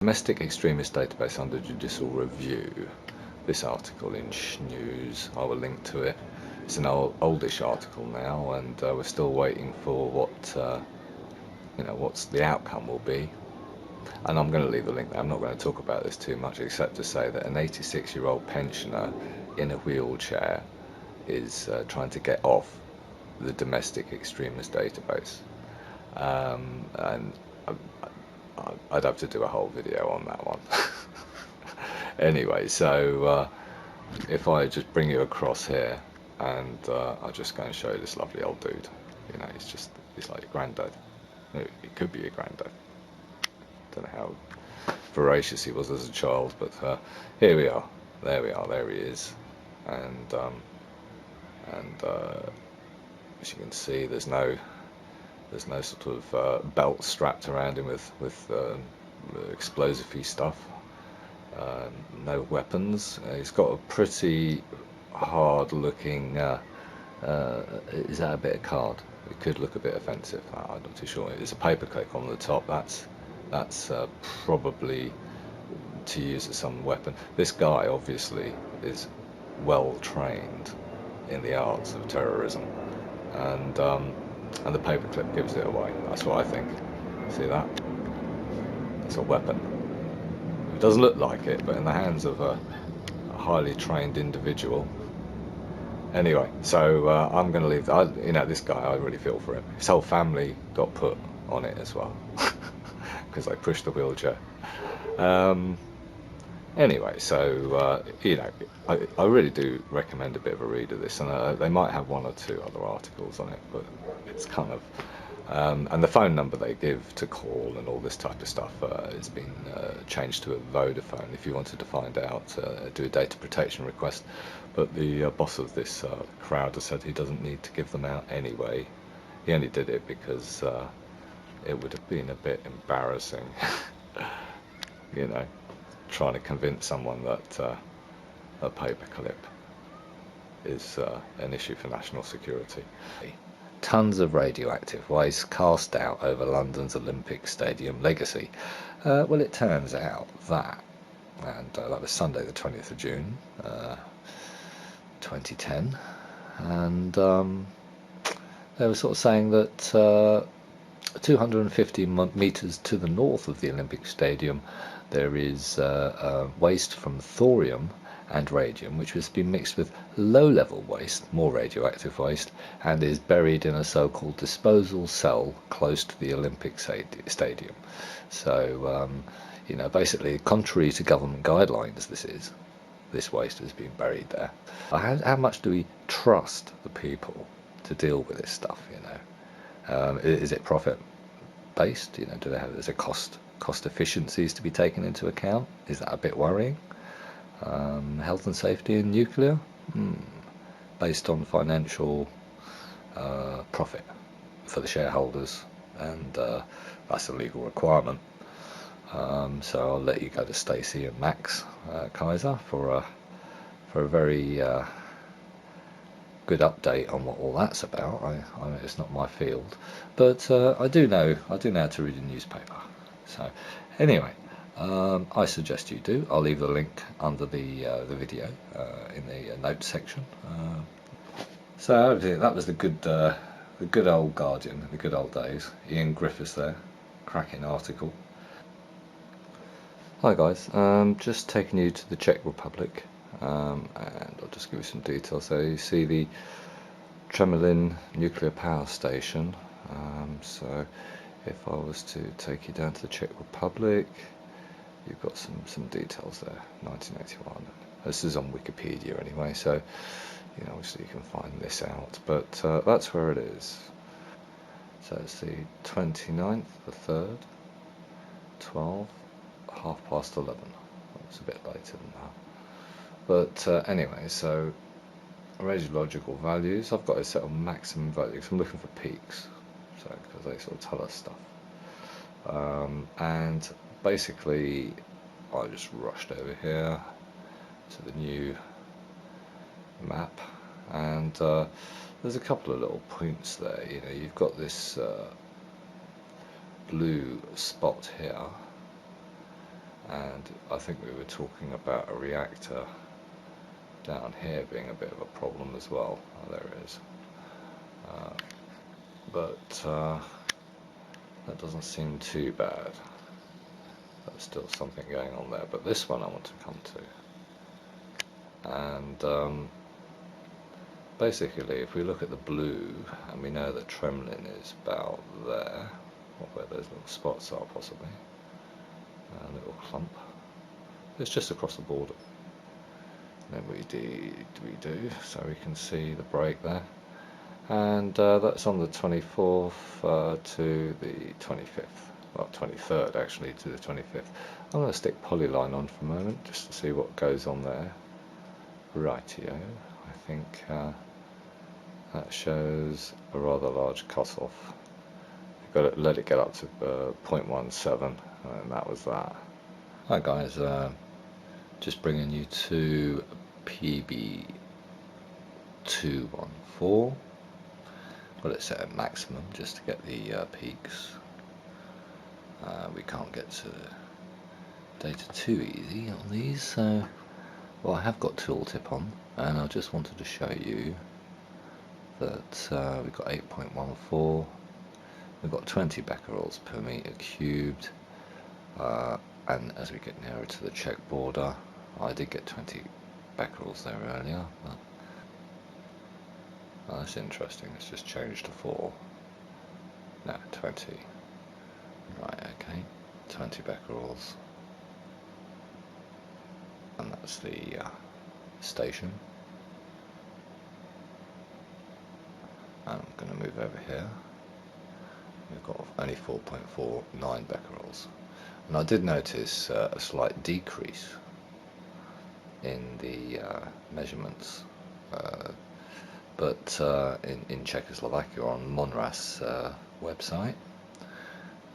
Domestic extremist database under judicial review. This article in News, I will link to it. It's an oldish article now, and we're still waiting for what what's the outcome will be. And I'm going to leave the link there. I'm not going to talk about this too much, except to say that an 86-year-old pensioner in a wheelchair is trying to get off the domestic extremist database, and I'd have to do a whole video on that one. Anyway, so if I just bring you across here, and I'll just go and show you this lovely old dude. You know, he's like your granddad. It could be your granddad. Don't know how voracious he was as a child, but here we are. There we are. There he is. And as you can see, there's no sort of belt strapped around him with explosive-y stuff. No weapons. He's got a pretty hard-looking. Is that a bit of card? It could look a bit offensive. I'm not too sure. There's a paperclip on the top. That's probably to use as some weapon. This guy obviously is well trained in the arts of terrorism, and the paperclip gives it away. That's what I think. See that? It's a weapon. It doesn't look like it, but in the hands of a highly trained individual. Anyway, so I'm going to leave that. This guy, I really feel for him. His whole family got put on it as well, because they pushed the wheelchair. Anyway, so I really do recommend a bit of a read of this, and they might have one or two other articles on it, but it's kind of and the phone number they give to call and all this type of stuff has been changed to a Vodafone if you wanted to find out, do a data protection request. But the boss of this crowd has said he doesn't need to give them out anyway. He only did it because it would have been a bit embarrassing, trying to convince someone that a paperclip is an issue for national security. Tons of radioactive waste cast out over London's Olympic Stadium legacy. Well, it turns out that, and that was Sunday the 20th of June 2010, and they were sort of saying that 250 metres to the north of the Olympic Stadium there is waste from thorium and radium, which has been mixed with low-level waste, more radioactive waste, and is buried in a so-called disposal cell close to the Olympic Stadium. So, basically, contrary to government guidelines, this waste has been buried there. How much do we trust the people to deal with this stuff? Is it profit-based? Is there cost efficiencies to be taken into account? Is that a bit worrying? Health and safety in nuclear, based on financial profit for the shareholders, and that's a legal requirement. So I'll let you go to Stacey and Max Kaiser for a very good update on what all that's about. I mean, it's not my field, but I do know how to read a newspaper. So anyway. I suggest you do. I'll leave the link under the video in the notes section. So that was the good old Guardian, the good old days. Ian Griffiths there, cracking article. Hi guys, just taking you to the Czech Republic, and I'll just give you some details. So you see the Temelin nuclear power station. So if I was to take you down to the Czech Republic, you've got some details there, 1981. This is on Wikipedia anyway, so obviously you can find this out, but that's where it is. So it's the 29th, the 3rd, 12, 11:30. It's a bit later than that. But anyway, so radiological values, I've got it set on maximum value because I'm looking for peaks, so because they sort of tell us stuff. And basically, I just rushed over here to the new map, and there's a couple of little points there. You've got this blue spot here, and I think we were talking about a reactor down here being a bit of a problem as well. Oh, there it is. But that doesn't seem too bad. There's still something going on there, but this one I want to come to. And basically, if we look at the blue, and we know that Temelin is about there, or where those little spots are possibly, a little clump. It's just across the border. Then we do, so we can see the break there. And that's on the 24th to the 25th. Well, 23rd actually to the 25th. I'm going to stick polyline on for a moment just to see what goes on there. Rightio. I think that shows a rather large cut-off. You've got to let it get up to 0.17, and that was that. Hi guys, just bringing you to Pb214. Well, it's set at maximum just to get the peaks. We can't get to data too easy on these, so well, I have got tooltip on, and I just wanted to show you that we've got 8.14, we've got 20 becquerels per meter cubed, and as we get nearer to the check border, I did get 20 becquerels there earlier, but that's interesting. It's just changed to 4. No, 20. Right, okay. 20 becquerels. And that's the station. And I'm going to move over here. We've got only 4.49 becquerels. And I did notice a slight decrease in the measurements. But in Czechoslovakia on Monras website,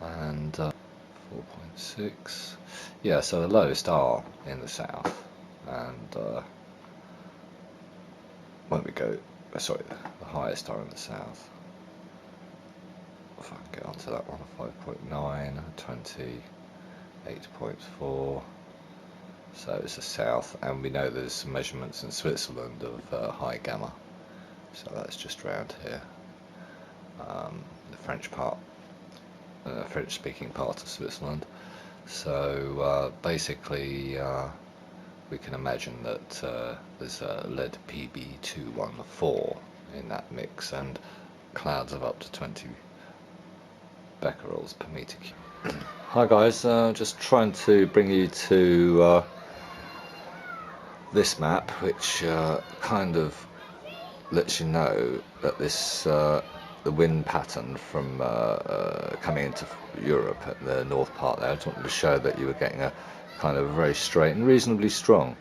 and 4.6, yeah, so the lowest are in the south, and when we go, sorry, the highest are in the south. If I can get onto that one, 5.9, 20, 8.4. So it's the south, and we know there's some measurements in Switzerland of high gamma. So that's just around here, the French part, French-speaking part of Switzerland. So basically, we can imagine that there's a lead Pb214 in that mix, and clouds of up to 20 becquerels per meter cube. Hi guys, just trying to bring you to this map, which kind of lets you know that this the wind pattern from coming into Europe at the north part there. I just wanted to show that you were getting a kind of very straight and reasonably strong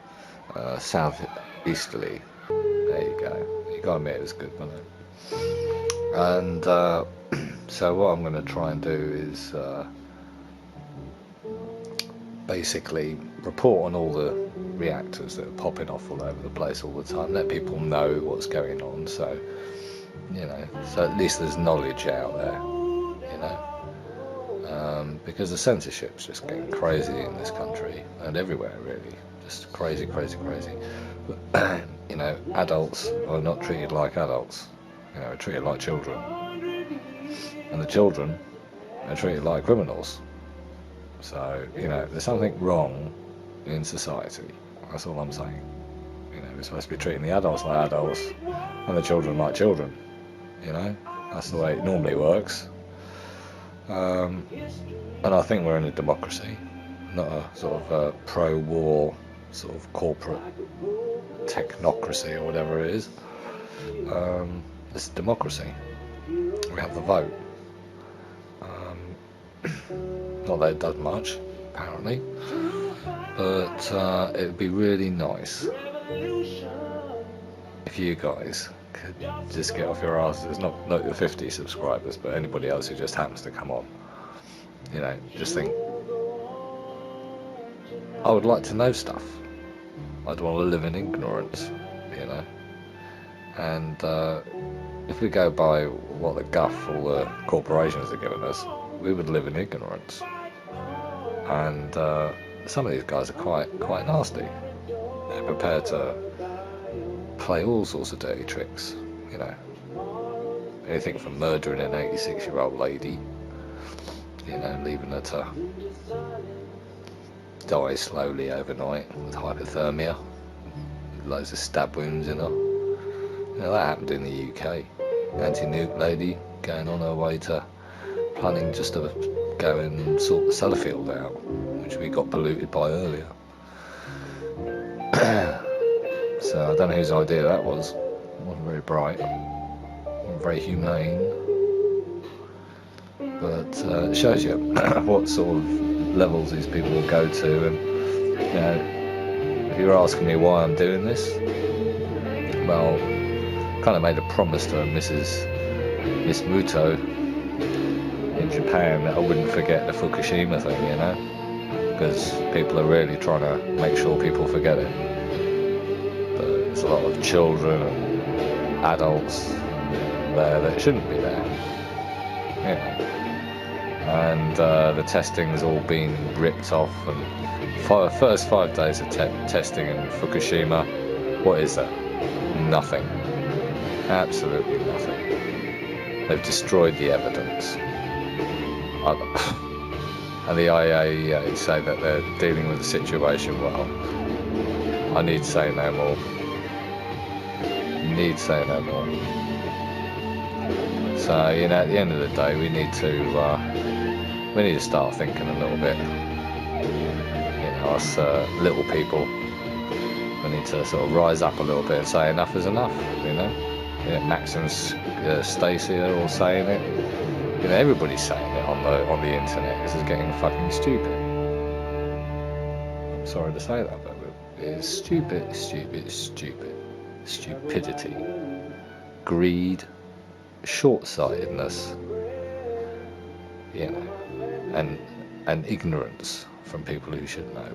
southeasterly. There you go. You got to admit it was good, wasn't it? And so what I'm going to try and do is basically report on all the reactors that are popping off all over the place all the time, let people know what's going on, so you know, so at least there's knowledge out there, you know, because the censorship's just getting crazy in this country and everywhere really, just crazy. But you know, adults are not treated like adults, you know, are treated like children, and the children are treated like criminals. So, you know, there's something wrong in society. That's all I'm saying. You know, we're supposed to be treating the adults like adults and the children like children. You know, that's the way it normally works. And I think we're in a democracy, not a sort of pro-war sort of corporate technocracy or whatever it is. It's a democracy. We have the vote. Not that it does much, apparently, but it would be really nice if you guys could just get off your asses, not your 50 subscribers, but anybody else who just happens to come on, you know, just think, I would like to know stuff. I don't want to live in ignorance, you know, and if we go by what the guff all the corporations are giving us, we would live in ignorance. And some of these guys are quite nasty. They're prepared to play all sorts of dirty tricks, you know. Anything from murdering an 86-year-old lady, you know, leaving her to die slowly overnight with hypothermia, with loads of stab wounds in her. You know, that happened in the UK. Anti-nuke lady going on her way to planning just to go and sort the Sellafield out, which we got polluted by earlier. So I don't know whose idea that was. It wasn't very bright, wasn't very humane, but it shows you what sort of levels these people will go to. And you know, if you're asking me why I'm doing this, well, kind of made a promise to Ms Muto in Japan that I wouldn't forget the Fukushima thing, you know, because people are really trying to make sure people forget it. But there's a lot of children and adults there that shouldn't be there, you know. And the testing's all been ripped off, and first 5 days of testing in Fukushima, what is that? Nothing. Absolutely nothing. They've destroyed the evidence. And the IAEA say that they're dealing with the situation well. I need say no more. Need say no more. So, you know, at the end of the day, we need to start thinking a little bit. You know, us little people, we need to sort of rise up a little bit and say enough is enough. You know, yeah, Max and Stacey are all saying it. You know, everybody's saying it on the internet. This is getting fucking stupid. I'm sorry to say that, but it's stupid. Stupidity, greed, short-sightedness, you know, and ignorance from people who should know.